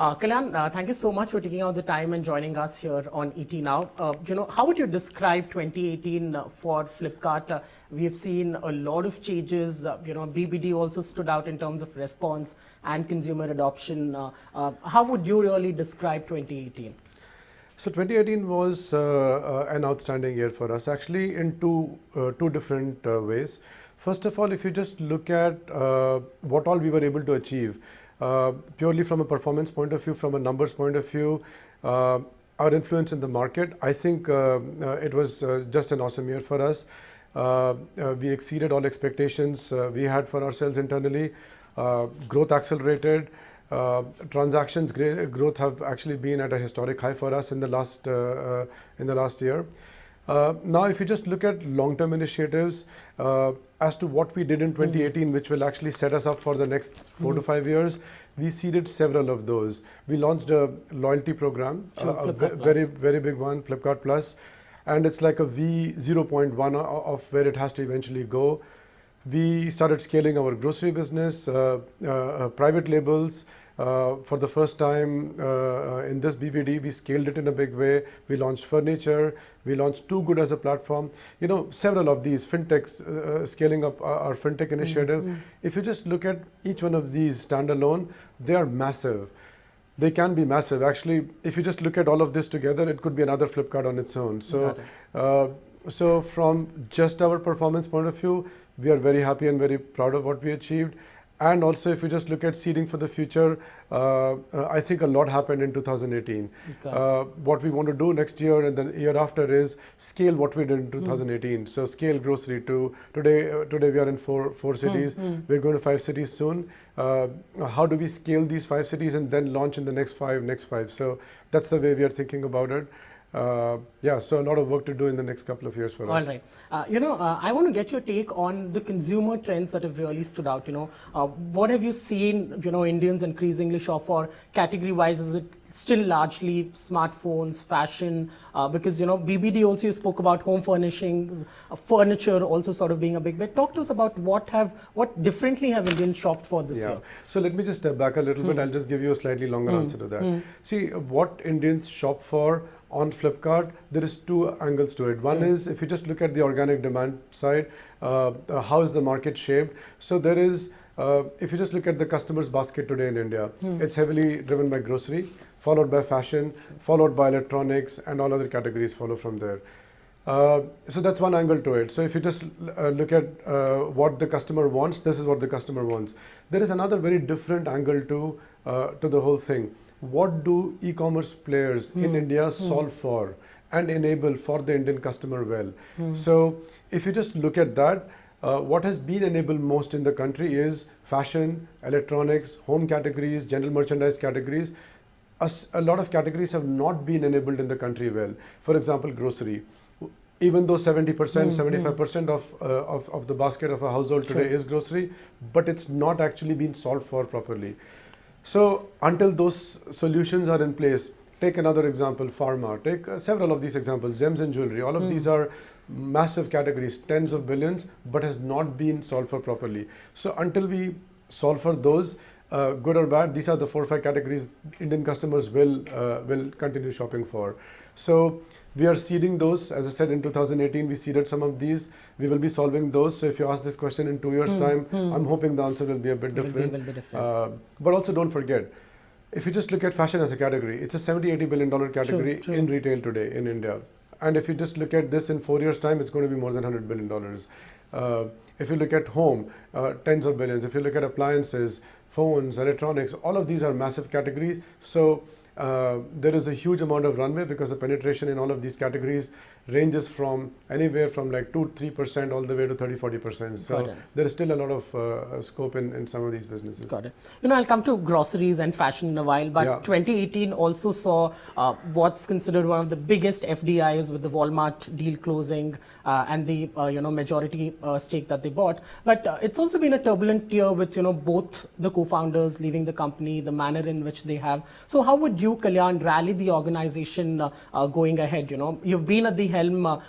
Kalyan, thank you so much for taking out the time and joining us here on ET Now. How would you describe 2018 for Flipkart? We have seen a lot of changes. BBD also stood out in terms of response and consumer adoption. How would you really describe 2018? So 2018 was an outstanding year for us, actually in two different ways. First of all, if you just look at what all we were able to achieve, purely from a performance point of view, from a numbers point of view, our influence in the market, I think it was just an awesome year for us. We exceeded all expectations we had for ourselves internally. Growth accelerated. Transactions growth have actually been at a historic high for us in the last year. Now, if you just look at long-term initiatives as to what we did in 2018, which will actually set us up for the next 4 to 5 years, we seeded several of those. We launched a loyalty program, a very big one, Flipkart Plus, and it's like a V0.1 of where it has to eventually go. We started scaling our grocery business, private labels. For the first time in this BBD, we scaled it in a big way. We launched furniture. We launched Too Good as a platform. Several of these fintechs, scaling up our fintech initiative. If you just look at each one of these standalone, they are massive. They can be massive. Actually, if you just look at all of this together, it could be another Flipkart on its own. So from just our performance point of view, we are very happy and very proud of what we achieved. And also, if you just look at seeding for the future, I think a lot happened in 2018. What we want to do next year and the year after is scale what we did in 2018. So scale grocery to today we are in four cities. We're going to 5 cities soon. How do we scale these 5 cities and then launch in the next five? So that's the way we are thinking about it. So a lot of work to do in the next couple of years for us. All right. I want to get your take on the consumer trends that have really stood out. What have you seen, Indians increasingly shop for? Category-wise, is it still largely smartphones, fashion? Because, BBD also you spoke about home furnishings, furniture also sort of being a big bet. Talk to us about what differently have Indians shopped for this year? So let me just step back a little bit. I'll just give you a slightly longer answer to that. See, what Indians shop for on Flipkart, there is 2 angles to it. One is, if you just look at the organic demand side, how is the market shaped? So there is, if you just look at the customer's basket today in India, it's heavily driven by grocery, followed by fashion, followed by electronics, and all other categories follow from there. So that's one angle to it. So if you just look at what the customer wants, this is what the customer wants. There is another very different angle to the whole thing. What do e-commerce players in India solve for and enable for the Indian customer well? So if you just look at that, what has been enabled most in the country is fashion, electronics, home categories, general merchandise categories. A lot of categories have not been enabled in the country well. For example, grocery. Even though 70%, 75% of the basket of a household today is grocery, but it's not actually been solved for properly. So until those solutions are in place, take another example, pharma, take several of these examples, gems and jewelry, all of these are massive categories, tens of billions, but has not been solved for properly. So until we solve for those, good or bad, these are the 4 or 5 categories Indian customers will continue shopping for. So we are seeding those. As I said, in 2018, we seeded some of these. We will be solving those. So if you ask this question in 2 years' time, I'm hoping the answer will be a bit different. But also don't forget, if you just look at fashion as a category, it's a $70-80 billion category in retail today in India. And if you just look at this in 4 years' time, it's going to be more than $100 billion. If you look at home, tens of billions. If you look at appliances, phones, electronics, all of these are massive categories. So there is a huge amount of runway because the penetration in all of these categories ranges from anywhere from like 2-3% all the way to 30-40%. So there is still a lot of scope in some of these businesses. Got it. I'll come to groceries and fashion in a while, but 2018 also saw what's considered one of the biggest FDIs with the Walmart deal closing and the majority stake that they bought. But it's also been a turbulent year with both the co-founders leaving the company, the manner in which they have. So how would you, Kalyan, rally the organization going ahead? You've been at the helm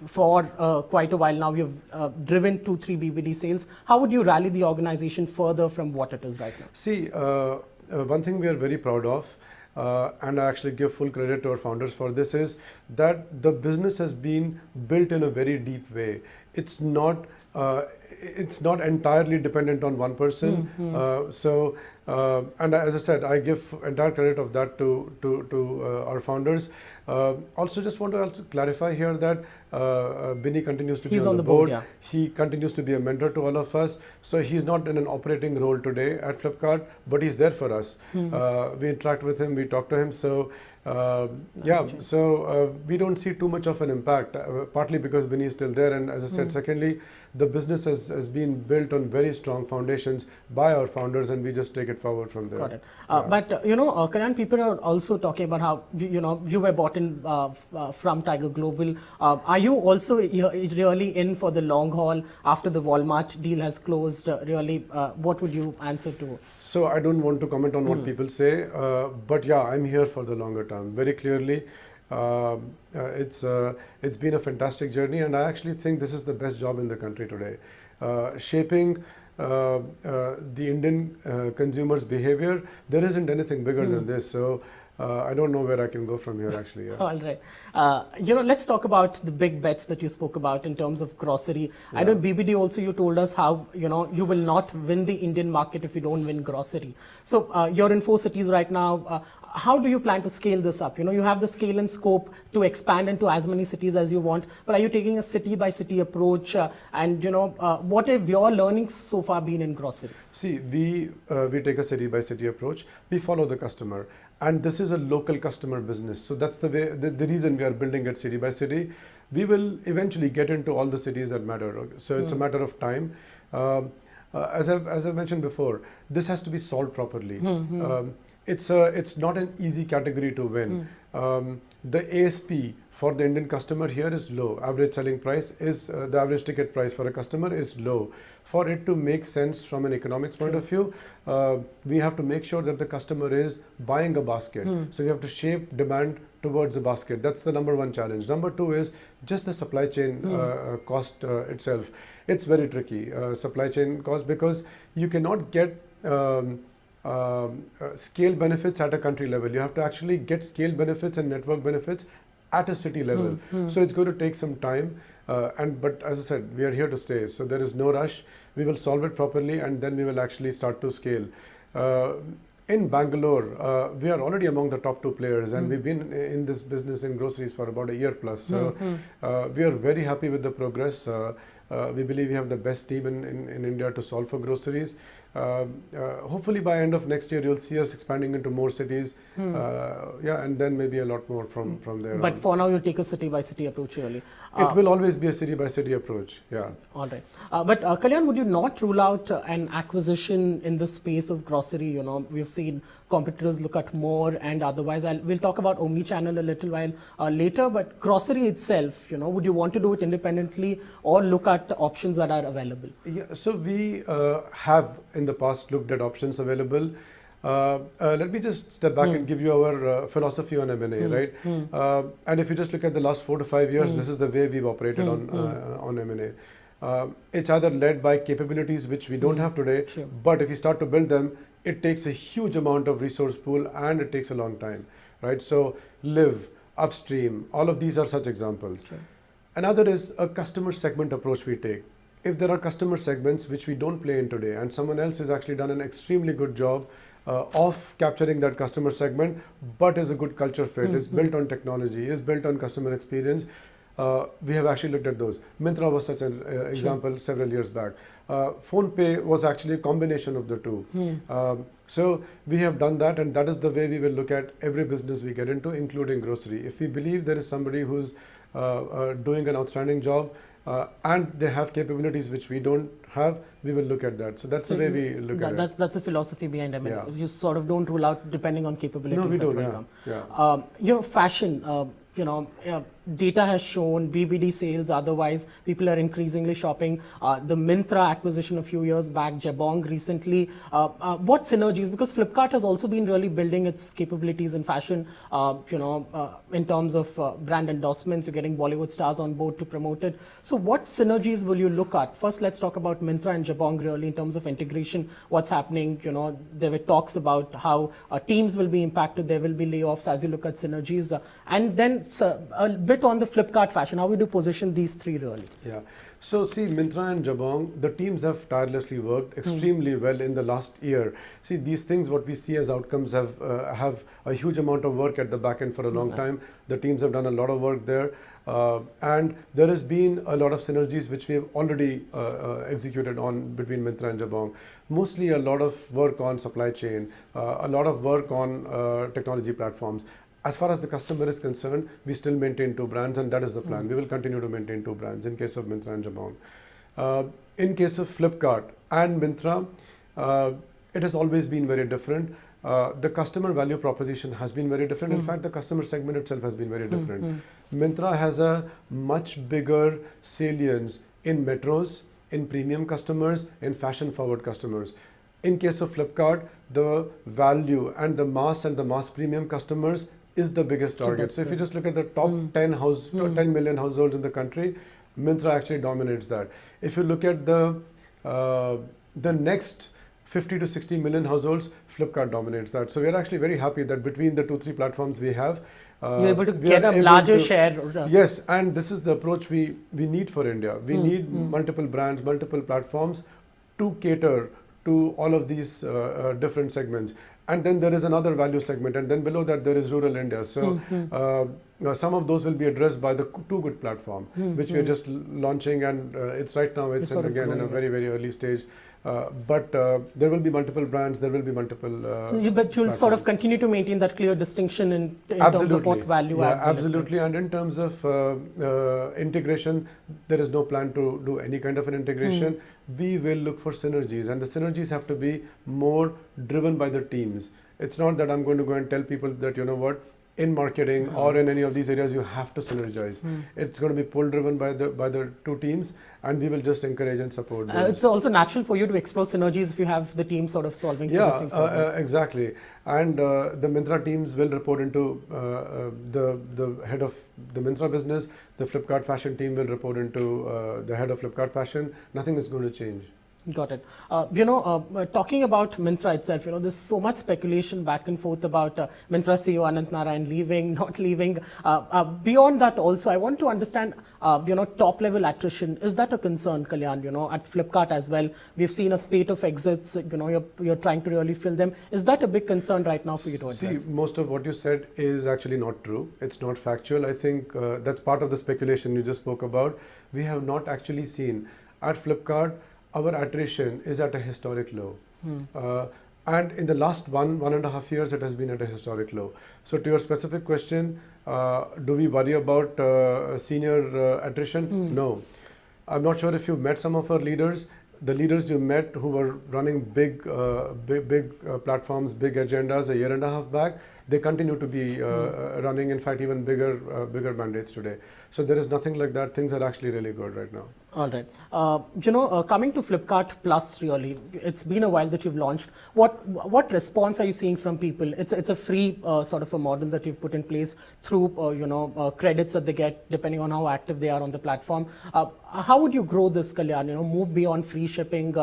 for quite a while now. You've driven 2-3 BBD sales. How would you rally the organization further from what it is right now? See, one thing we are very proud of, and I actually give full credit to our founders for this, is that the business has been built in a very deep way. It's not entirely dependent on one person. And as I said, I give entire credit of that to our founders. Also, just want to also clarify here that Binny continues to be on the board. Yeah. He continues to be a mentor to all of us. So he's not in an operating role today at Flipkart, but he's there for us. We interact with him, we talk to him. So we don't see too much of an impact, partly because Binny is still there, and as I said, secondly, the business has been built on very strong foundations by our founders, and we just take it forward from there. Got it. But Kalyan, people are also talking about how you were bought in from Tiger Global. Are you also really in for the long haul after the Walmart deal has closed? Really, what would you answer to? So I don't want to comment on what people say, but yeah, I'm here for the longer term. Very clearly, it's been a fantastic journey, and I actually think this is the best job in the country today. Shaping the Indian consumers' behavior, there isn't anything bigger than this. So I don't know where I can go from here, actually. Yeah. All right. Let's talk about the big bets that you spoke about in terms of grocery. Yeah. I know BBD also, you told us how, you will not win the Indian market if you don't win grocery. So you're in 4 cities right now. How do you plan to scale this up? You have the scale and scope to expand into as many cities as you want, but are you taking a city by city approach? What have your learnings so far been in grocery? See, we take a city by city approach. We follow the customer. And this is a local customer business. So that's the way, the reason we are building it city by city. We will eventually get into all the cities that matter. So it's a matter of time. As I mentioned before, this has to be solved properly. It's not an easy category to win. The ASP for the Indian customer here is low. Average selling price is, the average ticket price for a customer is low. For it to make sense from an economics point of view, we have to make sure that the customer is buying a basket. So we have to shape demand towards a basket. That's the number one challenge. Number two is just the supply chain cost itself. It's very tricky, supply chain cost, because you cannot get scale benefits at a country level. You have to actually get scale benefits and network benefits at a city level. So it's going to take some time. But as I said, we are here to stay. So there is no rush. We will solve it properly, and then we will actually start to scale. In Bangalore, we are already among the top 2 players, and we've been in this business in groceries for about a year plus. So we are very happy with the progress. We believe we have the best team in India to solve for groceries. Hopefully by end of next year, you'll see us expanding into more cities. And then maybe a lot more from there. But for now, you'll take a city by city approach really. It will always be a city by city approach. Yeah. All right. But Kalyan, would you not rule out an acquisition in the space of grocery? We've seen competitors look at more, and otherwise, we'll talk about omni-channel a little while later. But grocery itself, would you want to do it independently or look at options that are available? Yeah. So we have in the past looked at options available. Let me just step back and give you our philosophy on M&A, right? And if you just look at the last 4 to 5 years, this is the way we've operated on M&A. It's either led by capabilities which we don't have today, but if you start to build them, it takes a huge amount of resource pool and it takes a long time, right? So Live, Upstream, all of these are such examples. Another is a customer segment approach we take. If there are customer segments which we don't play in today, and someone else has actually done an extremely good job of capturing that customer segment, but is a good culture fit, is built on technology, is built on customer experience, we have actually looked at those. Myntra was such an example several years back. PhonePe was actually a combination of the two. So we have done that, and that is the way we will look at every business we get into, including grocery. If we believe there is somebody who's doing an outstanding job, and they have capabilities which we don't have, we will look at that. So that's the way we look at it. That's the philosophy behind M&A. Yeah. You sort of don't rule out depending on capabilities. No, we don't. Fashion. data has shown BBD sales, otherwise people are increasingly shopping. The Myntra acquisition a few years back, Jabong recently. What synergies? Because Flipkart has also been really building its capabilities in fashion, in terms of brand endorsements. You're getting Bollywood stars on board to promote it. So what synergies will you look at? First, let's talk about Myntra and Jabong really in terms of integration. What's happening? There were talks about how teams will be impacted. There will be layoffs as you look at synergies. And then a bit on the Flipkart fashion. How would you position these three really? Yeah. So see, Myntra and Jabong, the teams have tirelessly worked extremely well in the last year. See, these things, what we see as outcomes have a huge amount of work at the back end for a long time. The teams have done a lot of work there. And there has been a lot of synergies which we have already executed on between Myntra and Jabong. Mostly a lot of work on supply chain, a lot of work on technology platforms. As far as the customer is concerned, we still maintain two brands, and that is the plan. We will continue to maintain two brands in case of Myntra and Jabong. In case of Flipkart and Myntra, it has always been very different. The customer value proposition has been very different. In fact, the customer segment itself has been very different. Myntra has a much bigger salience in metros, in premium customers, in fashion-forward customers. In case of Flipkart, the value and the mass premium customers is the biggest target. So if you just look at the top 10 million households in the country, Myntra actually dominates that. If you look at the next 50 to 60 million households, Flipkart dominates that. So we're actually very happy that between the 2-3 platforms we have, you're able to get a larger share. Yes, and this is the approach we need for India. We need multiple brands, multiple platforms to cater to all of these different segments. And then there is another value segment, and then below that there is rural India. So some of those will be addressed by the Too Good platform, which we are just launching, and it's right now, it's again in a very, very early stage. But there will be multiple brands, there will be multiple but you'll platforms. sort of continue to maintain that clear distinction in terms of what value add. Absolutely. And in terms of integration, there is no plan to do any kind of an integration. We will look for synergies, and the synergies have to be more driven by the teams. It's not that I'm going to go and tell people that, you know what, in marketing or in any of these areas, you have to synergize. It's going to be pull driven by the two teams, and we will just encourage and support them. It's also natural for you to explore synergies if you have the team sort of solving for the same problem. Exactly. And the Myntra teams will report into the head of the Myntra business. The Flipkart fashion team will report into the head of Flipkart fashion. Nothing is going to change. Got it. Talking about Myntra itself, there's so much speculation back and forth about Myntra CEO Anant Narayan leaving, not leaving. Beyond that also, I want to understand, top level attrition. Is that a concern, Kalyan, at Flipkart as well? We've seen a spate of exits, you're trying to really fill them. Is that a big concern right now for you to address? See, most of what you said is actually not true. It's not factual. I think that's part of the speculation you just spoke about. We have not actually seen at Flipkart, our attrition is at a historic low. And in the last 1.5 years, it has been at a historic low. So to your specific question, do we worry about senior attrition? No. I'm not sure if you've met some of our leaders. The leaders you met who were running big platforms, big agendas a 1.5 years back, they continue to be running, in fact, even bigger mandates today. So there is nothing like that. Things are actually really good right now. All right. Coming to Flipkart Plus, really, it's been a while that you've launched. What response are you seeing from people? It's a free sort of a model that you've put in place through credits that they get depending on how active they are on the platform. How would you grow this, Kalyan? Move beyond free shipping.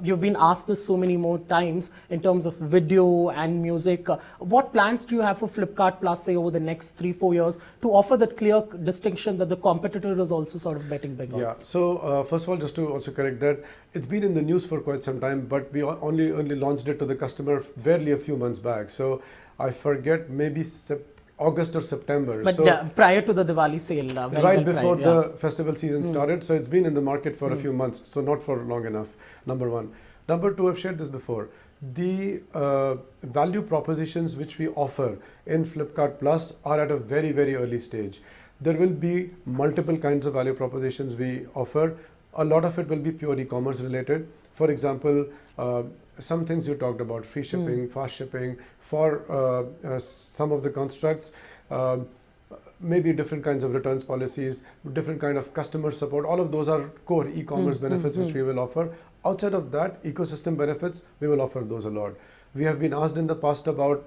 You've been asked this so many more times in terms of video and music. What plans do you have for Flipkart Plus, say, over the next 3-4 years to offer that clear distinction that the competitor is also sort of betting big on? Yeah. So first of all, just to also correct that, it's been in the news for quite some time, but we only launched it to the customer barely a few months back. So I forget, maybe August or September. But prior to the Diwali sale. Right before the festival season started. So it's been in the market for a few months, so not for long enough, number one. Number two, I've shared this before. The value propositions which we offer in Flipkart Plus are at a very, very early stage. There will be multiple kinds of value propositions we offer. A lot of it will be pure e-commerce related. For example, some things you talked about, free shipping, fast shipping, for some of the constructs. maybe different kinds of returns policies, different kind of customer support. All of those are core e-commerce benefits which we will offer. Outside of that, ecosystem benefits, we will offer those a lot. We have been asked in the past about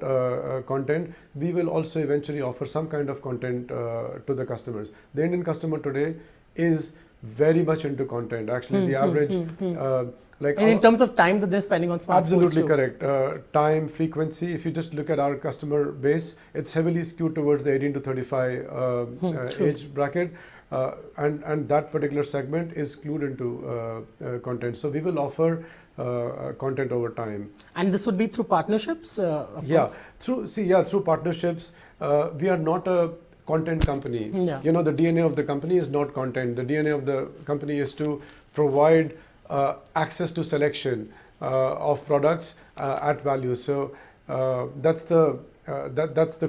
content. We will also eventually offer some kind of content to the customers. The Indian customer today is very much into content. Actually, the average, like and in terms of time that they're spending on smartphones. Absolutely correct. Time, frequency. If you just look at our customer base, it's heavily skewed towards the 18 to 35 age bracket. And that particular segment is glued into content. So we will offer content over time. And this would be through partnerships? Course? Through partnerships. We are not a content company. You know, the DNA of the company is not content. The DNA of the company is to provide access to selection of products at value. So that's the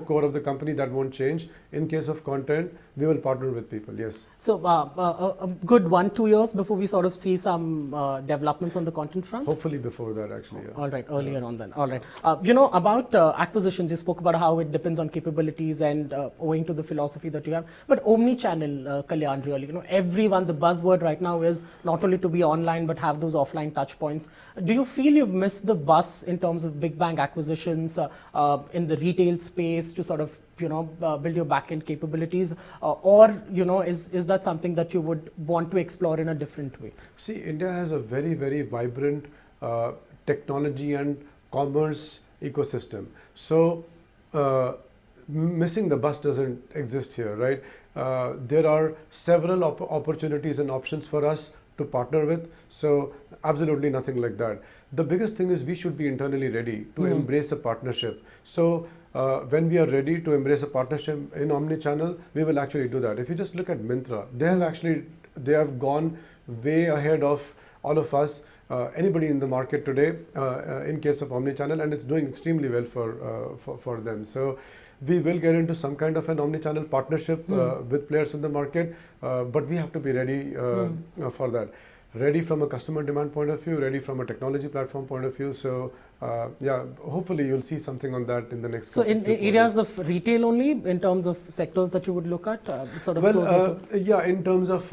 core of the company. That won't change. In case of content, we will partner with people, yes. So a good 1-2 years before we sort of see some developments on the content front? Hopefully before that, actually, yeah. All right, earlier on then. All right. You know, about acquisitions, you spoke about how it depends on capabilities and owing to the philosophy that you have. But omni-channel, Kalyan, really, you know, everyone, the buzzword right now is not only to be online, but have those offline touch points. Do you feel you've missed the bus in terms of big bang acquisitions in the retail space to sort of, you know, build your back-end capabilities, or, you know, is that something that you would want to explore in a different way? See, India has a very, very vibrant technology and commerce ecosystem. So missing the bus doesn't exist here, right? There are several opportunities and options for us to partner with. So absolutely nothing like that. The biggest thing is we should be internally ready to embrace a partnership. So when we are ready to embrace a partnership in omni-channel, we will actually do that. If you just look at Myntra, they have gone way ahead of all of us, anybody in the market today, in case of omni-channel, and it's doing extremely well for them. So we will get into some kind of an omni-channel partnership with players in the market, but we have to be ready for that. Ready from a customer demand point of view, ready from a technology platform point of view. So yeah, hopefully you'll see something on that in the next. So in areas of retail only, in terms of sectors that you would look at, sort of. Yeah, in terms of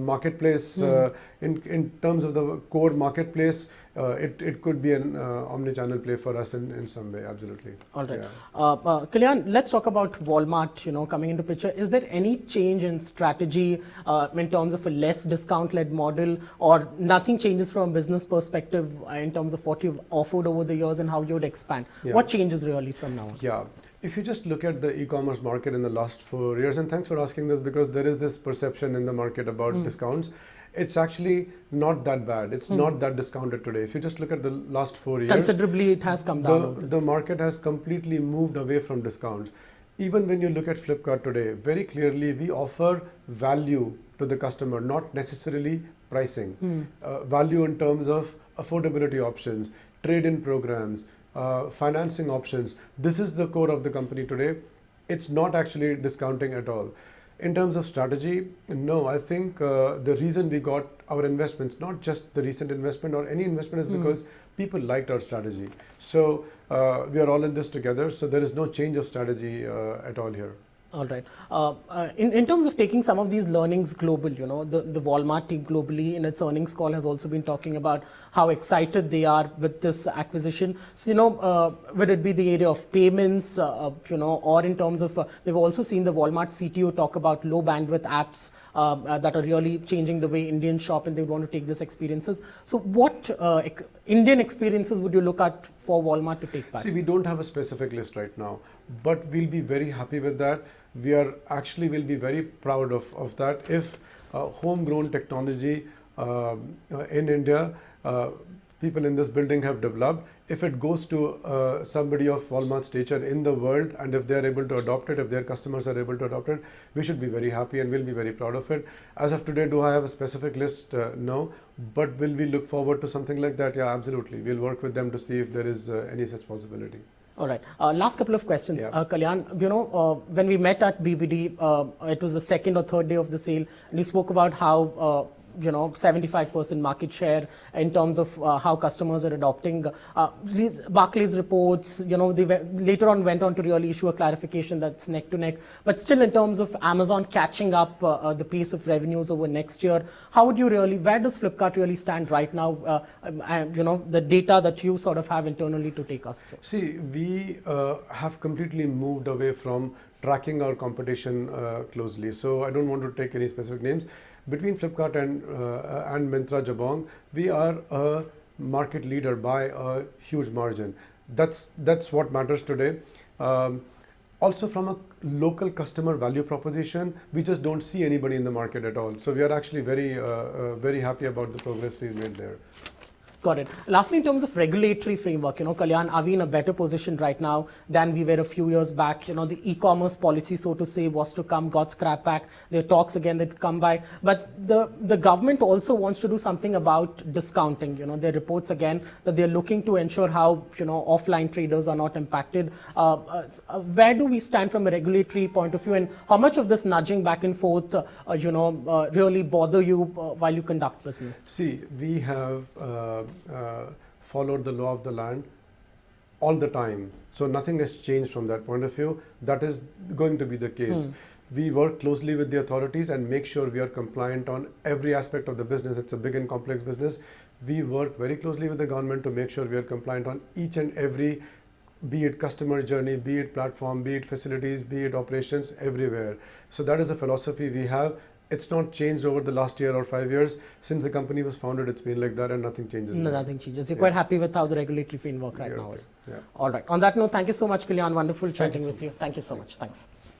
marketplace, in terms of the core marketplace, it could be an omni-channel play for us in some way, absolutely. All right. Yeah. Kalyan, let's talk about Walmart, you know, coming into picture. Is there any change in strategy in terms of a less discount-led model, or nothing changes from a business perspective in terms of what you've offered over the years and how you would expand? Yeah. What changes really from now on? Yeah. If you just look at the e-commerce market in the last 4 years, and thanks for asking this because there is this perception in the market about discounts. It's actually not that bad. It's not that discounted today. If you just look at the last 4 years, considerably it has come down. The market has completely moved away from discounts. Even when you look at Flipkart today, very clearly we offer value to the customer, not necessarily pricing. Value in terms of affordability options, trade-in programs, financing options. This is the core of the company today. It's not actually discounting at all. In terms of strategy, no, I think the reason we got our investments, not just the recent investment or any investment, is because people liked our strategy. So we are all in this together. So there is no change of strategy at all here. All right. In terms of taking some of these learnings global, you know, the Walmart team globally in its earnings call has also been talking about how excited they are with this acquisition. So, you know, whether it be the area of payments, you know, or in terms of, we've also seen the Walmart CTO talk about low bandwidth apps that are really changing the way Indians shop, and they want to take these experiences. So what Indian experiences would you look at for Walmart to take back? See, we don't have a specific list right now, but we'll be very happy with that. We are actually will be very proud of that. If homegrown technology in India, people in this building have developed, if it goes to somebody of Walmart's stature in the world, and if they are able to adopt it, if their customers are able to adopt it, we should be very happy and we'll be very proud of it. As of today, do I have a specific list? No. But will we look forward to something like that? Yeah, absolutely. We'll work with them to see if there is any such possibility. All right. Last couple of questions. Yeah. Kalyan, you know, when we met at BBD, it was the second or third day of the sale, and you spoke about how 75% market share in terms of how customers are adopting. Barclays reports, they later on went on to really issue a clarification that's neck to neck. But still, in terms of Amazon catching up the pace of revenues over next year, where does Flipkart really stand right now? The data that you sort of have internally to take us through. See, we have completely moved away from tracking our competition closely. So I don't want to take any specific names. Between Flipkart and Myntra Jabong, we are a market leader by a huge margin. That's what matters today. Also, from a local customer value proposition, we just don't see anybody in the market at all. So we are actually very happy about the progress we've made there. Got it. Lastly, in terms of regulatory framework, Kalyan, are we in a better position right now than we were a few years back? The e-commerce policy, so to say, was to come, got scrapped back. There are talks again that come by. But the government also wants to do something about discounting. There are reports again that they're looking to ensure how, offline traders are not impacted. Where do we stand from a regulatory point of view? And how much of this nudging back and forth, really bother you while you conduct business? See, we have followed the law of the land all the time. So nothing has changed from that point of view. That is going to be the case. We work closely with the authorities and make sure we are compliant on every aspect of the business. It's a big and complex business. We work very closely with the government to make sure we are compliant on each and every, be it customer journey, be it platform, be it facilities, be it operations, everywhere. So that is a philosophy we have. It's not changed over the last year or 5 years. Since the company was founded, it's been like that and nothing changes. No, nothing changes. You're quite happy with how the regulatory framework right now is. Yeah. All right. On that note, thank you so much, Kalyan. Wonderful chatting with you. Thank you so much. Thanks.